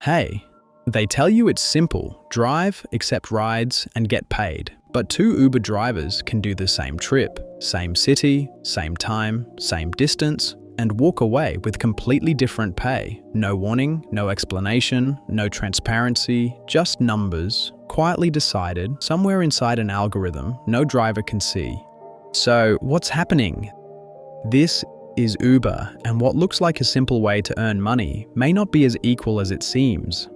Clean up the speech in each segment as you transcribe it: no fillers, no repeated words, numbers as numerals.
Hey, they tell you it's simple: drive, accept rides, and get paid. But two Uber drivers can do the same trip, same city, same time, same distance, and walk away with completely different pay. No warning, no explanation, no transparency, just numbers, quietly decided, somewhere inside an algorithm no driver can see. So, what's happening? This is Uber, and what looks like a simple way to earn money may not be as equal as it seems.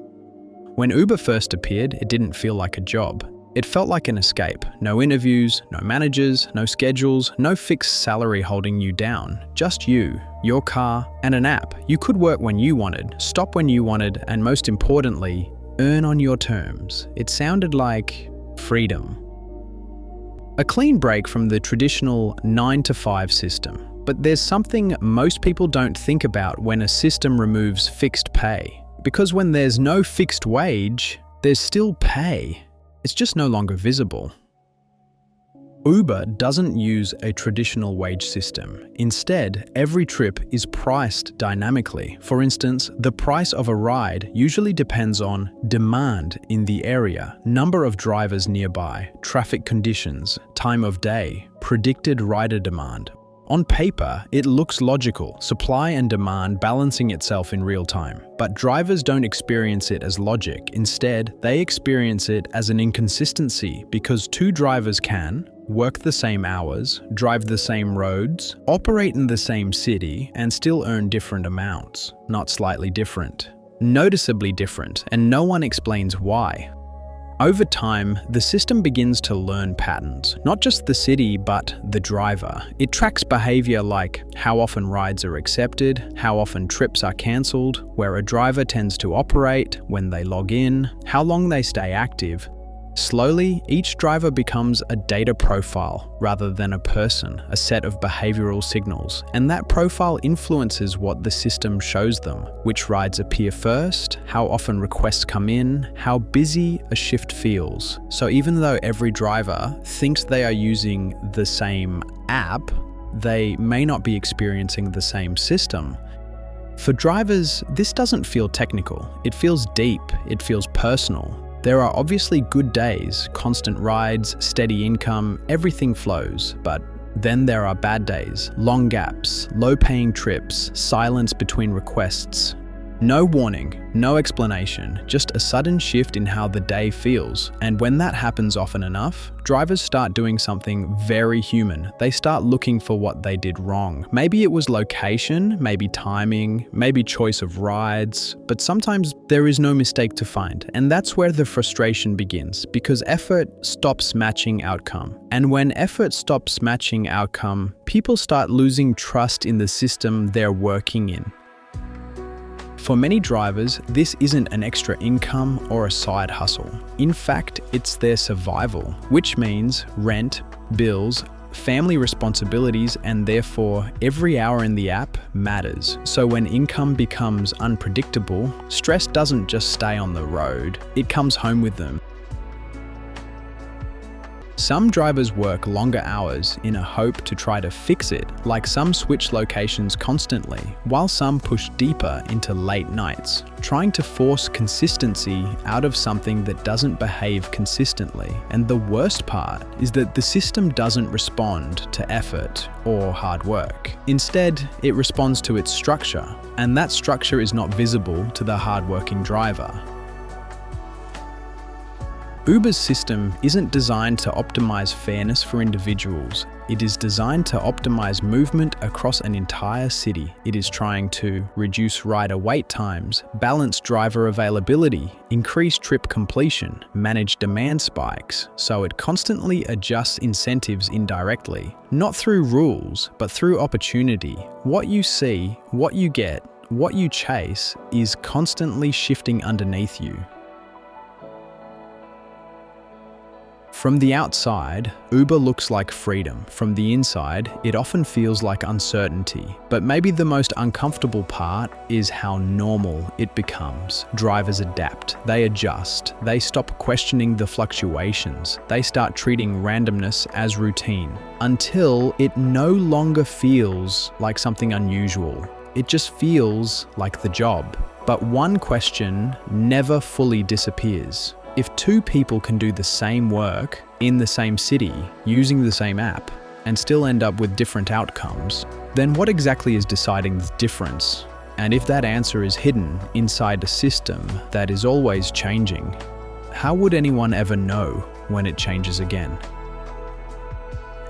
When Uber first appeared, it didn't feel like a job. It felt like an escape. No interviews, no managers, no schedules, no fixed salary holding you down. Just you, your car, and an app. You could work when you wanted, stop when you wanted, and most importantly, earn on your terms. It sounded like freedom. A clean break from the traditional 9-to-5 system. But there's something most people don't think about when a system removes fixed pay. Because when there's no fixed wage, there's still pay. It's just no longer visible. Uber doesn't use a traditional wage system. Instead, every trip is priced dynamically. For instance, the price of a ride usually depends on demand in the area, number of drivers nearby, traffic conditions, time of day, predicted rider demand. On paper, it looks logical, supply and demand balancing itself in real time. But drivers don't experience it as logic. Instead, they experience it as an inconsistency because two drivers can work the same hours, drive the same roads, operate in the same city, and still earn different amounts. Not slightly different. Noticeably different, and no one explains why. Over time, the system begins to learn patterns, not just the city, but the driver. It tracks behavior like how often rides are accepted, how often trips are cancelled, where a driver tends to operate, when they log in, how long they stay active. Slowly, each driver becomes a data profile rather than a person, a set of behavioral signals, and that profile influences what the system shows them, which rides appear first, how often requests come in, how busy a shift feels. So even though every driver thinks they are using the same app, they may not be experiencing the same system. For drivers, this doesn't feel technical. It feels deep, it feels personal. There are obviously good days, constant rides, steady income, everything flows, but then there are bad days, long gaps, low-paying trips, silence between requests. No warning, no explanation, just a sudden shift in how the day feels. And when that happens often enough, drivers start doing something very human. They start looking for what they did wrong. Maybe it was location, maybe timing, maybe choice of rides, but sometimes there is no mistake to find. And that's where the frustration begins, because effort stops matching outcome. And when effort stops matching outcome, people start losing trust in the system they're working in. For many drivers, this isn't an extra income or a side hustle. In fact, it's their survival, which means rent, bills, family responsibilities, and therefore every hour in the app matters. So when income becomes unpredictable, stress doesn't just stay on the road, it comes home with them. Some drivers work longer hours in a hope to try to fix it, like some switch locations constantly, while some push deeper into late nights, trying to force consistency out of something that doesn't behave consistently. And the worst part is that the system doesn't respond to effort or hard work. Instead, it responds to its structure, and that structure is not visible to the hardworking driver. Uber's system isn't designed to optimize fairness for individuals. It is designed to optimize movement across an entire city. It is trying to reduce rider wait times, balance driver availability, increase trip completion, manage demand spikes, so it constantly adjusts incentives indirectly. Not through rules, but through opportunity. What you see, what you get, what you chase is constantly shifting underneath you. From the outside, Uber looks like freedom. From the inside, it often feels like uncertainty. But maybe the most uncomfortable part is how normal it becomes. Drivers adapt, they adjust, they stop questioning the fluctuations, they start treating randomness as routine, until it no longer feels like something unusual. It just feels like the job. But one question never fully disappears. If two people can do the same work in the same city using the same app and still end up with different outcomes, then what exactly is deciding the difference? And if that answer is hidden inside a system that is always changing, how would anyone ever know when it changes again?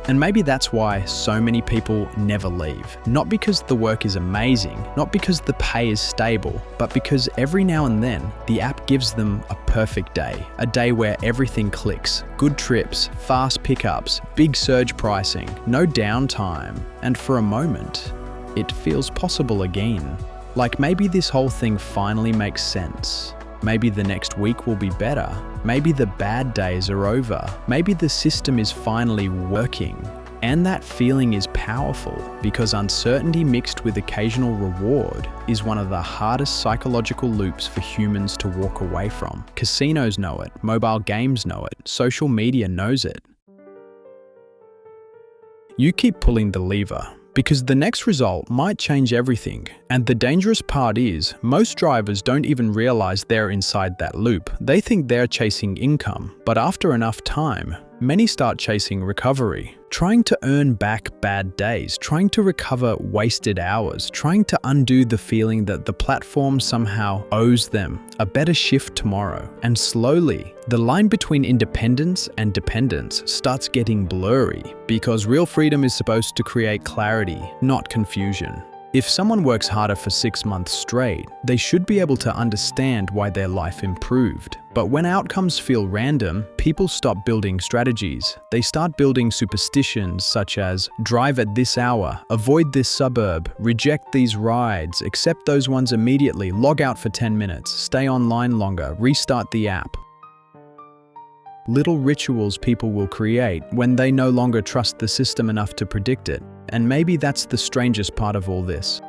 And maybe that's why so many people never leave. Not because the work is amazing, not because the pay is stable, but because every now and then the app gives them a perfect day. A day where everything clicks. Good trips, fast pickups, big surge pricing, no downtime. And for a moment, it feels possible again. Like maybe this whole thing finally makes sense. Maybe the next week will be better. Maybe the bad days are over. Maybe the system is finally working. And that feeling is powerful because uncertainty mixed with occasional reward is one of the hardest psychological loops for humans to walk away from. Casinos know it, mobile games know it, social media knows it. You keep pulling the lever, because the next result might change everything. And the dangerous part is, most drivers don't even realize they're inside that loop. They think they're chasing income, but after enough time, many start chasing recovery, trying to earn back bad days, trying to recover wasted hours, trying to undo the feeling that the platform somehow owes them a better shift tomorrow. And slowly, the line between independence and dependence starts getting blurry, because real freedom is supposed to create clarity, not confusion. If someone works harder for 6 months straight, they should be able to understand why their life improved. But when outcomes feel random, people stop building strategies. They start building superstitions such as drive at this hour, avoid this suburb, reject these rides, accept those ones immediately, log out for 10 minutes, stay online longer, restart the app. Little rituals people will create when they no longer trust the system enough to predict it. And maybe that's the strangest part of all this.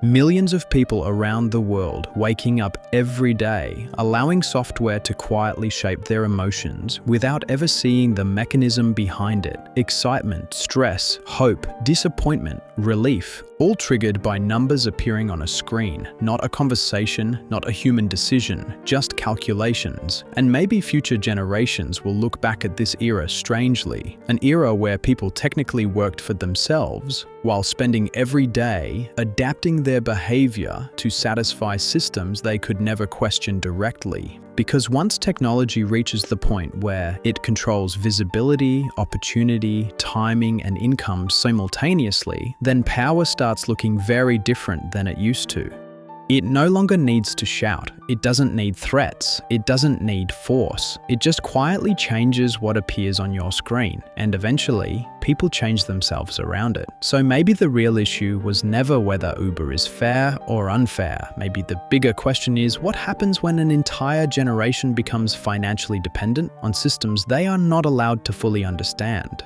Millions of people around the world waking up every day, allowing software to quietly shape their emotions without ever seeing the mechanism behind it. Excitement, stress, hope, disappointment, relief, all triggered by numbers appearing on a screen. Not a conversation, not a human decision, just calculations. And maybe future generations will look back at this era strangely. An era where people technically worked for themselves, while spending every day adapting their behavior to satisfy systems they could never question directly. Because once technology reaches the point where it controls visibility, opportunity, timing, and income simultaneously, then power starts looking very different than it used to. It no longer needs to shout. It doesn't need threats. It doesn't need force. It just quietly changes what appears on your screen, and eventually, people change themselves around it. So maybe the real issue was never whether Uber is fair or unfair. Maybe the bigger question is, what happens when an entire generation becomes financially dependent on systems they are not allowed to fully understand?